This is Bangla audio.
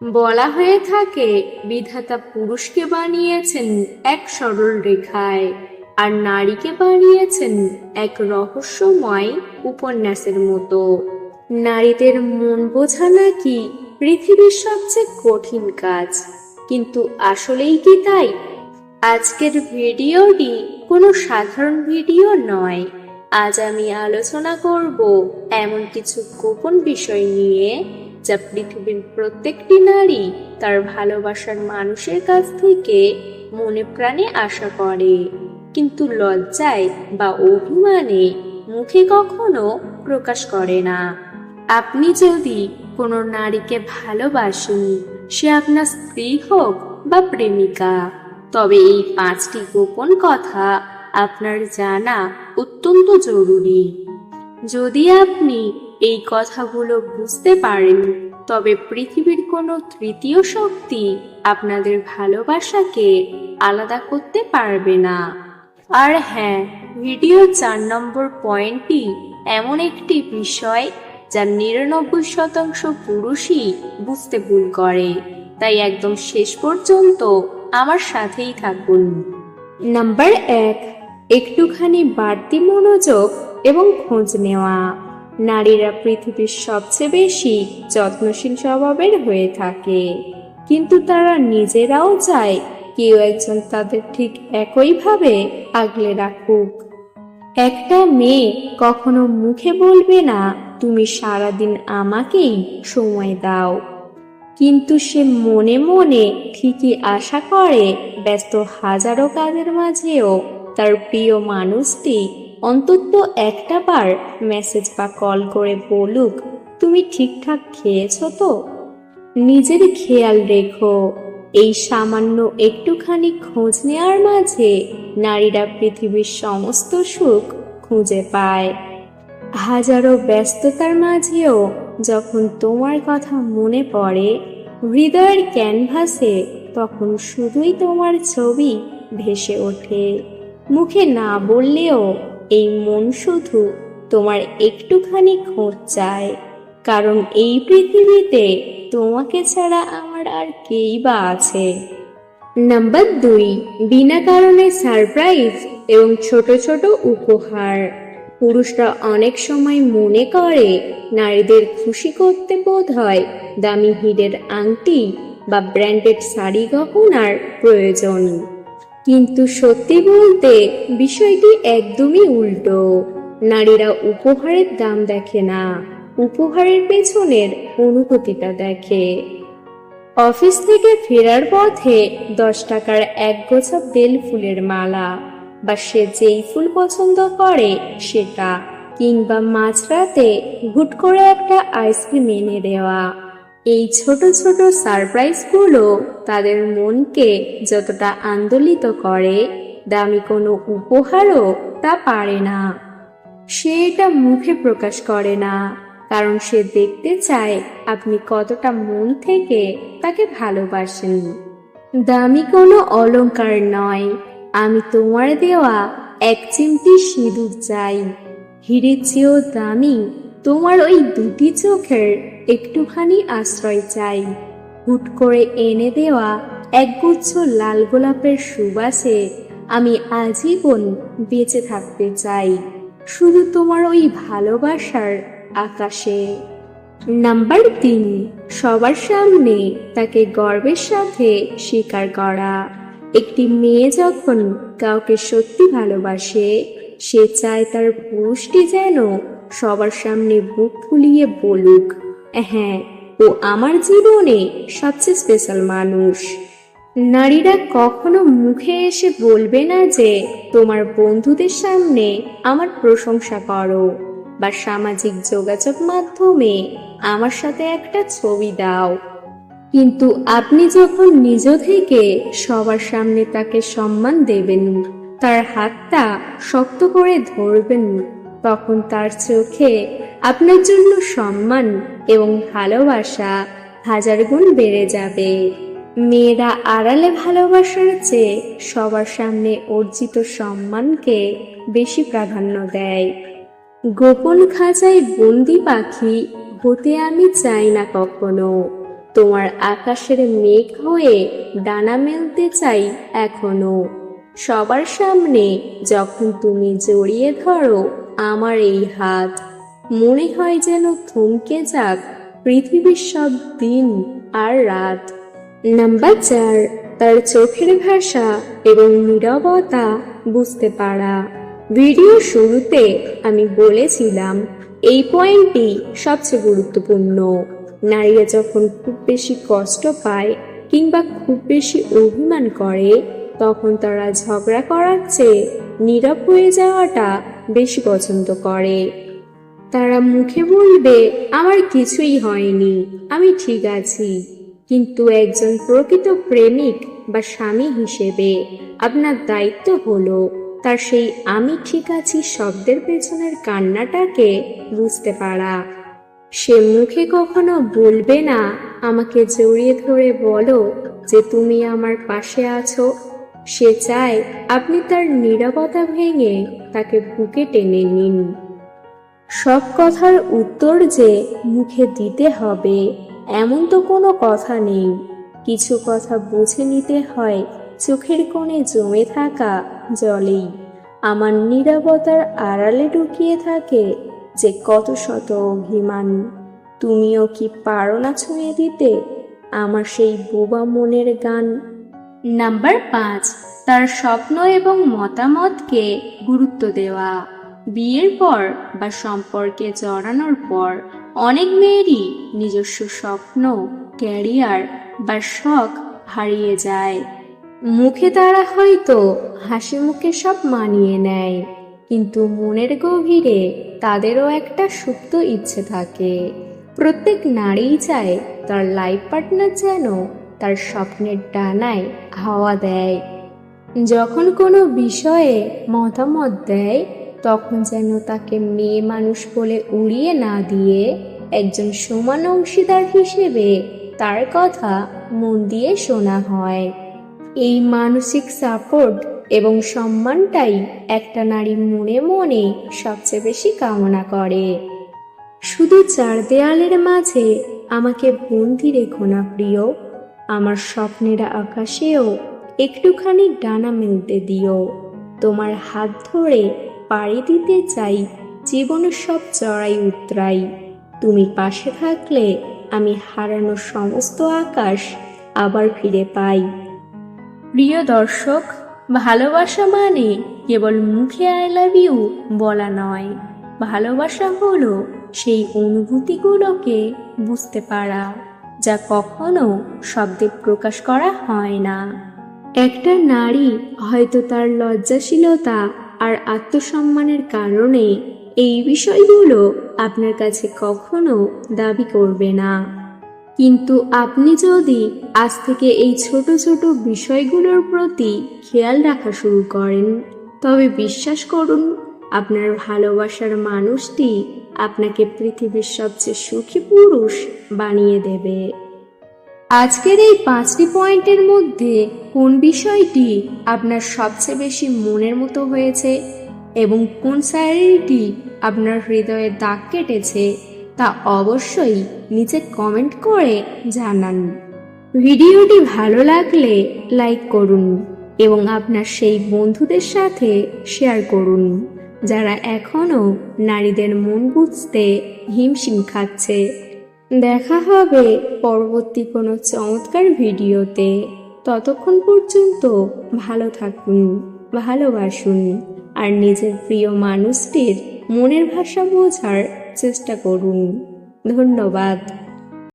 বলা হয়ে থাকে বিধাতা পুরুষকে বানিয়েছেন এক সরল রেখায় আর নারীকে বানিয়েছেন এক রহস্যময় উপন্যাসের মতো। নারীদের মন বোঝা নাকি পৃথিবীর সবচেয়ে কঠিন কাজ, কিন্তু আসলেই কি তাই? আজকের ভিডিওটি কোনো সাধারণ ভিডিও নয়। আজ আমি আলোচনা করব এমন কিছু গোপন বিষয় নিয়ে যা পৃথিবীর প্রত্যেকটি নারী তার ভালোবাসার মানুষের কাছ থেকে মনে প্রাণে আশা করে, কিন্তু লজ্জায় বা অভিমানে মুখে কখনো প্রকাশ করে না। আপনি যদি কোনো নারীকে ভালোবাসেন, সে আপনার স্ত্রী হোক বা প্রেমিকা, তবে এই 5টি গোপন কথা আপনার জানা অত্যন্ত জরুরি। যদি আপনি এই কথাগুলো বুঝতে পারেন, তবে পৃথিবীর কোনো তৃতীয় শক্তি আপনাদের ভালোবাসাকে আলাদা করতে পারবে না। আর হ্যাঁ, ভিডিও 4 নম্বর পয়েন্টটি এমন একটি বিষয় যা 99% পুরুষই বুঝতে ভুল করে, তাই একদম শেষ পর্যন্ত আমার সাথেই থাকুন। নাম্বার 1, একটুখানি বাড়তি মনোযোগ এবং খোঁজ নেওয়া। নারীরা পৃথিবীর সবচেয়ে বেশি যত্নশীল স্বভাবের হয়ে থাকে, কিন্তু তারা নিজেরাও চায় কেউ একজন তাদের ঠিক একইভাবে আগলে রাখুক। একটা মেয়ে কখনো মুখে বলবে না তুমি সারাদিন আমাকেই সময় দাও, কিন্তু সে মনে মনে ঠিকই আশা করে ব্যস্ত হাজারো কাজের মাঝেও তার প্রিয় মানুষটি অন্তত একটা বার মেসেজ বা কল করে বলুক তুমি ঠিকঠাক খেয়েছো তো। নিজের খেয়াল রেখো, এই সামান্য একটুখানি খোঁজ নেওয়ার মাঝে নারীরা পৃথিবীর সমস্ত সুখ খুঁজে পায়। হাজারো ব্যস্ততার মাঝেও যখন তোমার কথা মনে পড়ে হৃদয়ের ক্যানভাসে, তখন শুধুই তোমার ছবি ভেসে ওঠে। মুখে না বললেও এই মন শুধু তোমার একটুখানি খোঁজ চায়, কারণ এই পৃথিবীতে তোমাকে ছাড়া আমার আর কেই বা আছে। নাম্বার 2, বিনা কারণে সারপ্রাইজ এবং ছোট ছোট উপহার। পুরুষরা অনেক সময় মনে করে নারীদের খুশি করতে বোধহয় দামি হীরের আংটি বা ব্র্যান্ডেড শাড়ি গহনার প্রয়োজন, কিন্তু সত্যি বলতে বিষয়টি একদমই উল্টো। নারীরা উপহারের দাম দেখে না, উপহারের পেছনের অনুভূতিটা দেখে। অফিস থেকে ফেরার পথে 10 টাকার এক গোছা বেল ফুলের মালা, বা সে যেই ফুল পছন্দ করে সেটা, কিংবা মাঝরাতে হুট করে একটা আইসক্রিম এনে দেওয়া। এই ছোট ছোট সারপ্রাইজগুলো তাদের মনকে যতটা আন্দোলিত করে, দামি কোনো উপহারও তা পারে না। সে এটা মুখে প্রকাশ করে না, কারণ সে দেখতে চায় আপনি কতটা মন থেকে তাকে ভালোবাসেন। দামি কোনো অলংকার নয়, আমি তোমার দেওয়া এক চিমটি সিঁদুর চাই। হীরের চেয়েও দামি তোমার ওই 2টি চোখের একটুখানি আশ্রয় চাই। হুট করে এনে দেওয়া একগুচ্ছ লাল গোলাপের সুবাসে আমি আজীবন বেঁচে থাকতে চাই, শুধু তোমার ওই ভালোবাসার আকাশে। নাম্বার 3, সবার সামনে তাকে গর্বের সাথে স্বীকার করা। একটি মেয়ে যখন কাউকে সত্যি ভালোবাসে, সে চায় তার পুরুষটি যেন সবার সামনে বুক ফুলিয়ে বলুক, হ্যাঁ, ও আমার জীবনে সবচেয়ে স্পেশাল মানুষ। নারীরা কখনো মুখে এসে বলবে না যে তোমার বন্ধুদের সামনে আমার প্রশংসা করো, বা সামাজিক যোগাযোগ মাধ্যমে আমার সাথে একটা ছবি দাও, কিন্তু আপনি যখন নিজ থেকে সবার সামনে তাকে সম্মান দেবেন, তার হাতটা শক্ত করে ধরবেন, তখন তার চোখে আপনার জন্য সম্মান এবং ভালোবাসা 1000 গুণ বেড়ে যাবে। মেয়েরা আড়ালে ভালোবাসার চেয়ে সবার সামনে অর্জিত সম্মানকে বেশি প্রাধান্য দেয়। গোপন খাঁচায় বন্দি পাখি হতে আমি চাই না কখনো। তোমার আকাশের মেঘ হয়ে ডানা মেলতে চাই এখনো। সবার সামনে যখন তুমি জড়িয়ে ধরো আমার এই হাত, মনে হয় যেন থমকে যাক পৃথিবীর সব দিন আর রাত। নাম্বার 4, তার চোখের ভাষা এবং নীরবতা বুঝতে পারা। ভিডিও শুরুতে আমি বলেছিলাম এই পয়েন্টটি সবচেয়ে গুরুত্বপূর্ণ। নারীরা যখন খুব বেশি কষ্ট পায় কিংবা খুব বেশি অভিমান করে, তখন তারা ঝগড়া করার চেয়ে নীরব হয়ে যাওয়াটা বেশি পছন্দ করে। তারা মুখে বলবে আমার কিছুই হয়নি, আমি ঠিক আছি, কিন্তু একজন প্রকৃত প্রেমিক বা স্বামী হিসেবে আপনার দায়িত্ব হলো তার সেই আমি ঠিক আছি শব্দের পেছনের কান্নাটাকে বুঝতে পারা। সে মুখে কখনো বলবে না আমাকে জড়িয়ে ধরে বলো যে তুমি আমার পাশে আছো। সে চায় আপনি তার নীরবতা ভেঙে তাকে বুকে টেনে নিন। সব কথার উত্তর যে মুখে দিতে হবে এমন তো কোনো কথা নেই। কিছু কথা বুঝে নিতে হয় চোখের কোণে জমে থাকা জলেই। আমার নীরবতার আড়ালে ঢুকিয়ে থাকে যে কত শত অভিমান। তুমিও কি পারো না ছুঁয়ে দিতে আমার সেই বোবা মনের গান? নাম্বার 5, তার স্বপ্ন এবং মতামতকে গুরুত্ব দেওয়া। বিয়ের পর বা সম্পর্কে জড়ানোর পর অনেক মেয়েরই নিজস্ব স্বপ্ন, ক্যারিয়ার বা শখ হারিয়ে যায়। মুখে তারা হয়তো হাসি মুখে সব মানিয়ে নেয়, কিন্তু মনের গভীরে তাদেরও একটা সুপ্ত ইচ্ছে থাকে। প্রত্যেক নারীই চায় তার লাইফ পার্টনার যেন তার স্বপ্নের ডানায় হাওয়া দেয়। যখন কোনো বিষয়ে মতামত দেয় তখন যেন তাকে মেয়ে মানুষ বলে উড়িয়ে না দিয়ে একজন সমান অংশীদার হিসেবে তার কথা মন দিয়ে শোনা হয়। এই মানসিক সাপোর্ট এবং সম্মানটাই একটা নারী মনে মনে সবচেয়ে বেশি কামনা করে। শুধু 4 দেয়ালের মাঝে আমাকে বন্দি রেখো না প্রিয়, আমার স্বপ্নের আকাশেও একটুখানি ডানা মেলতে দিও। তোমার হাত ধরে পাড়ি দিতে চাই জীবনের সব চড়াই উতরাই। তুমি পাশে থাকলে আমি হারানো সমস্ত আকাশ আবার ফিরে পাই। প্রিয় দর্শক, ভালোবাসা মানে কেবল মুখে আই লাভ ইউ বলা নয়। ভালোবাসা হলো সেই অনুভূতিগুলোকে বুঝতে পারা যা কখনো শব্দে প্রকাশ করা হয় না। একটা নারী হয়তো তার লজ্জাশীলতা আর আত্মসম্মানের কারণে এই বিষয়গুলো আপনার কাছে কখনো দাবি করবে না, কিন্তু আপনি যদি আজ থেকে এই ছোট ছোট বিষয়গুলোর প্রতি খেয়াল রাখা শুরু করেন, তবে বিশ্বাস করুন আপনার ভালোবাসার মানুষটি আপনাকে পৃথিবীর সবচেয়ে সুখী পুরুষ বানিয়ে দেবে। আজকের এই 5টি পয়েন্টের মধ্যে কোন বিষয়টি আপনার সবচেয়ে বেশি মনের মতো হয়েছে এবং কোন শায়রিটি আপনার হৃদয়ে দাগ কেটেছে তা অবশ্যই নিচে কমেন্ট করে জানান। ভিডিওটি ভালো লাগলে লাইক করুন এবং আপনার সেই বন্ধুদের সাথে শেয়ার করুন যারা এখনো নারীদের মন বুঝতে হিমশিম খাচ্ছে। দেখা হবে পরবর্তী কোনো চমৎকার ভিডিওতে। ততক্ষণ পর্যন্ত ভালো থাকুন, ভালোবাসুন আর নিজের প্রিয় মানুষটির মনের ভাষা বোঝার চেষ্টা করুন। ধন্যবাদ।